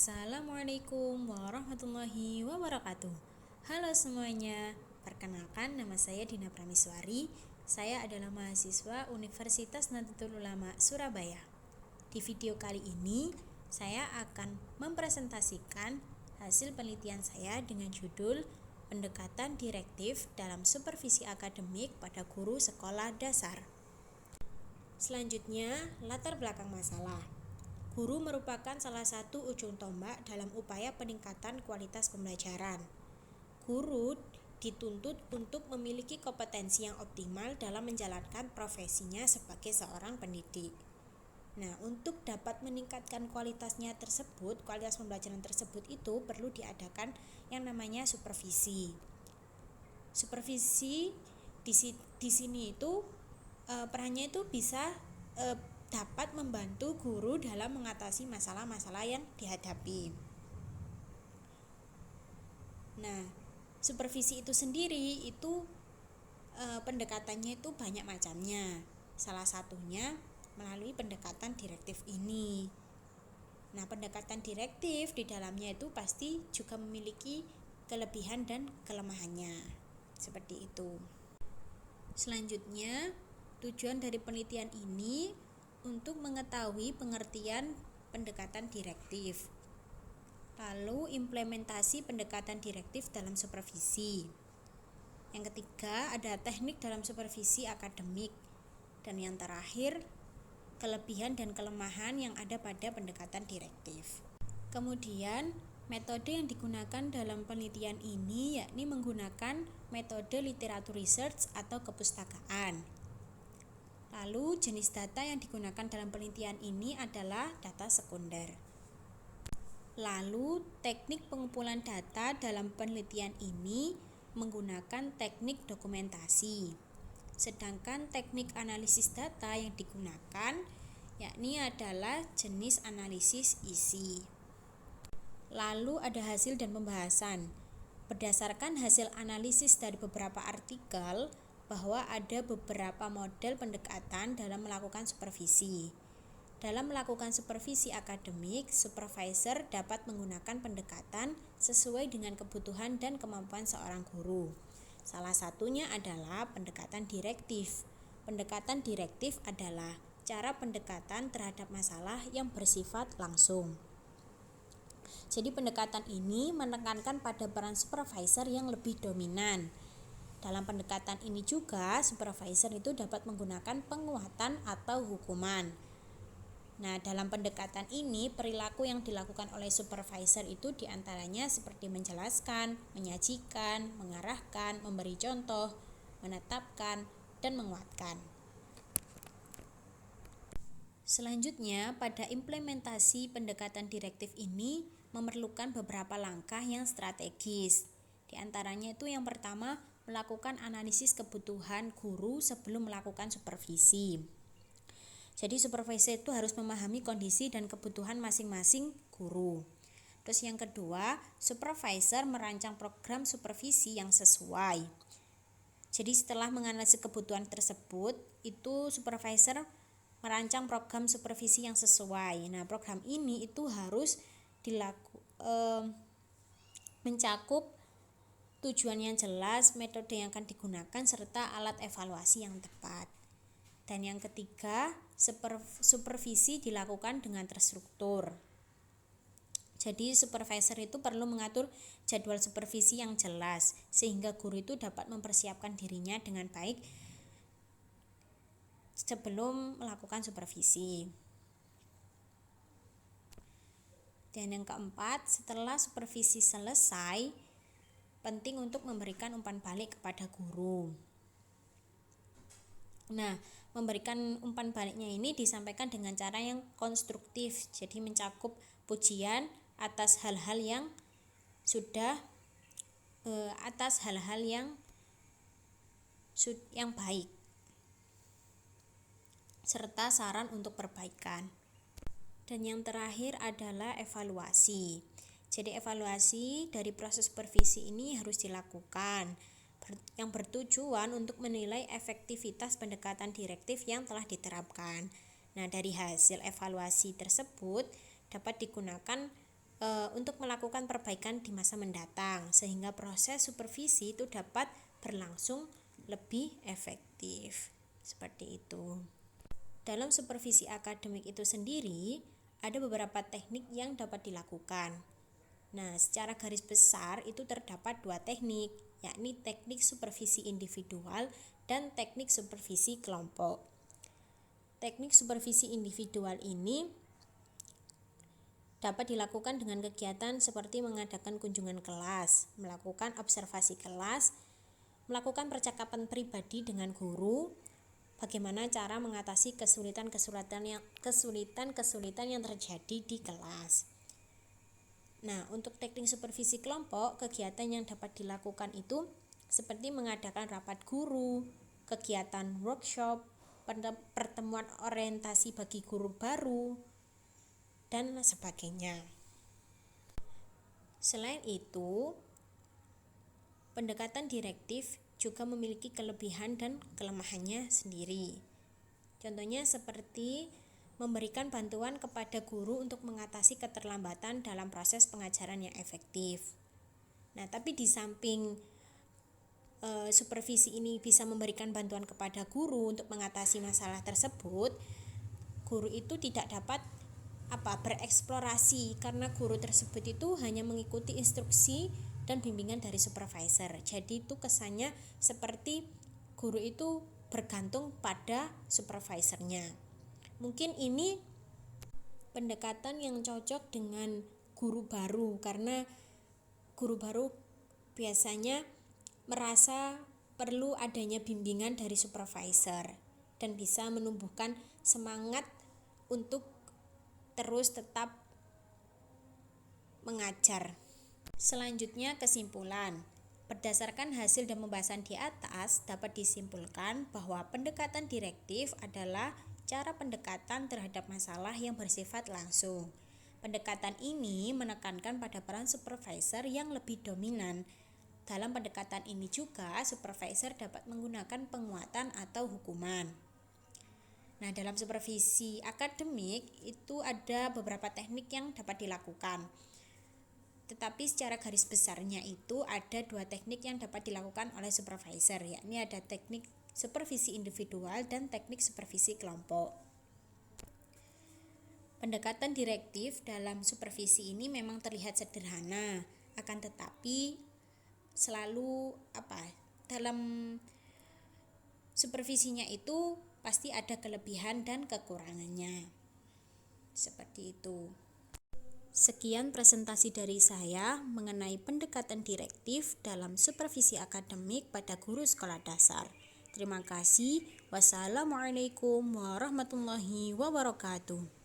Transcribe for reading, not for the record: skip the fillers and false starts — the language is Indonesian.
Assalamualaikum warahmatullahi wabarakatuh. Halo semuanya, perkenalkan nama saya Dina Prameswari. Saya adalah mahasiswa Universitas Nahdlatul Ulama Surabaya. Di video kali ini, saya akan mempresentasikan hasil penelitian saya dengan judul Pendekatan Direktif dalam Supervisi Akademik pada Guru Sekolah Dasar. Selanjutnya, latar belakang masalah. Guru merupakan salah satu ujung tombak dalam upaya peningkatan kualitas pembelajaran. Guru dituntut untuk memiliki kompetensi yang optimal dalam menjalankan profesinya sebagai seorang pendidik. Nah, untuk dapat meningkatkan kualitas pembelajaran tersebut itu perlu diadakan yang namanya supervisi. Supervisi di sini itu perannya itu bisa dapat membantu guru dalam mengatasi masalah-masalah yang dihadapi. Nah, supervisi itu sendiri itu pendekatannya itu banyak macamnya. Salah satunya melalui pendekatan direktif ini. Nah, pendekatan direktif di dalamnya itu pasti juga memiliki kelebihan dan kelemahannya. Seperti itu. Selanjutnya, tujuan dari penelitian ini untuk mengetahui pengertian pendekatan direktif. Lalu implementasi pendekatan direktif dalam supervisi. Yang ketiga, ada teknik dalam supervisi akademik. Dan yang terakhir, kelebihan dan kelemahan yang ada pada pendekatan direktif. Kemudian, metode yang digunakan dalam penelitian ini yakni menggunakan metode literatur research atau kepustakaan. Lalu jenis data yang digunakan dalam penelitian ini adalah data sekunder. Lalu teknik pengumpulan data dalam penelitian ini menggunakan teknik dokumentasi. Sedangkan teknik analisis data yang digunakan yakni adalah jenis analisis isi. Lalu ada hasil dan pembahasan. Berdasarkan hasil analisis dari beberapa artikel, bahwa ada beberapa model pendekatan dalam melakukan supervisi. Dalam melakukan supervisi akademik, supervisor dapat menggunakan pendekatan sesuai dengan kebutuhan dan kemampuan seorang guru. Salah satunya adalah pendekatan direktif. Pendekatan direktif adalah cara pendekatan terhadap masalah yang bersifat langsung. Jadi pendekatan ini menekankan pada peran supervisor yang lebih dominan. Dalam pendekatan ini juga, supervisor itu dapat menggunakan penguatan atau hukuman. Nah, dalam pendekatan ini, perilaku yang dilakukan oleh supervisor itu diantaranya seperti menjelaskan, menyajikan, mengarahkan, memberi contoh, menetapkan, dan menguatkan. Selanjutnya, pada implementasi pendekatan direktif ini memerlukan beberapa langkah yang strategis. Di antaranya itu yang pertama, melakukan analisis kebutuhan guru sebelum melakukan supervisi. Jadi supervisor itu harus memahami kondisi dan kebutuhan masing-masing guru. Terus yang kedua, supervisor merancang program supervisi yang sesuai. Jadi setelah menganalisis kebutuhan tersebut, itu supervisor merancang program supervisi yang sesuai. Nah, program ini itu harus mencakup tujuan yang jelas, metode yang akan digunakan, serta alat evaluasi yang tepat. Dan yang ketiga, supervisi dilakukan dengan terstruktur. Jadi supervisor itu perlu mengatur jadwal supervisi yang jelas, sehingga guru itu dapat mempersiapkan dirinya dengan baik sebelum melakukan supervisi. Dan yang keempat, setelah supervisi selesai, penting untuk memberikan umpan balik kepada guru. Nah, memberikan umpan baliknya ini disampaikan dengan cara yang konstruktif, jadi mencakup pujian atas hal-hal yang yang baik, serta saran untuk perbaikan. Dan yang terakhir adalah evaluasi. Jadi evaluasi dari proses supervisi ini harus dilakukan yang bertujuan untuk menilai efektivitas pendekatan direktif yang telah diterapkan. Nah, dari hasil evaluasi tersebut dapat digunakan untuk melakukan perbaikan di masa mendatang, sehingga proses supervisi itu dapat berlangsung lebih efektif. Seperti itu. Dalam supervisi akademik itu sendiri, ada beberapa teknik yang dapat dilakukan. Nah, secara garis besar itu terdapat dua teknik, yakni teknik supervisi individual dan teknik supervisi kelompok. Teknik supervisi individual ini dapat dilakukan dengan kegiatan seperti mengadakan kunjungan kelas, melakukan observasi kelas, melakukan percakapan pribadi dengan guru, bagaimana cara mengatasi kesulitan-kesulitan yang terjadi di kelas. Nah, untuk teknik supervisi kelompok, kegiatan yang dapat dilakukan itu seperti mengadakan rapat guru, kegiatan workshop, pertemuan orientasi bagi guru baru, dan sebagainya. Selain itu, pendekatan direktif juga memiliki kelebihan dan kelemahannya sendiri. Contohnya seperti memberikan bantuan kepada guru untuk mengatasi keterlambatan dalam proses pengajaran yang efektif. Nah, tapi di samping supervisi ini bisa memberikan bantuan kepada guru untuk mengatasi masalah tersebut, guru itu tidak dapat bereksplorasi karena guru tersebut itu hanya mengikuti instruksi dan bimbingan dari supervisor. Jadi itu kesannya seperti guru itu bergantung pada supervisornya. Mungkin ini pendekatan yang cocok dengan guru baru, karena guru baru biasanya merasa perlu adanya bimbingan dari supervisor dan bisa menumbuhkan semangat untuk terus tetap mengajar. Selanjutnya, kesimpulan. Berdasarkan hasil dan pembahasan di atas, dapat disimpulkan bahwa pendekatan direktif adalah cara pendekatan terhadap masalah yang bersifat langsung. Pendekatan ini menekankan pada peran supervisor yang lebih dominan. Dalam pendekatan ini juga, supervisor dapat menggunakan penguatan atau hukuman. Nah, dalam supervisi akademik itu ada beberapa teknik yang dapat dilakukan. Tetapi secara garis besarnya itu ada dua teknik yang dapat dilakukan oleh supervisor, yakni ada teknik supervisi individual dan teknik supervisi kelompok. Pendekatan direktif dalam supervisi ini memang terlihat sederhana, akan tetapi selalu dalam supervisinya itu pasti ada kelebihan dan kekurangannya. Seperti itu. Sekian presentasi dari saya mengenai pendekatan direktif dalam supervisi akademik pada guru sekolah dasar. Terima kasih. Wassalamualaikum warahmatullahi wabarakatuh.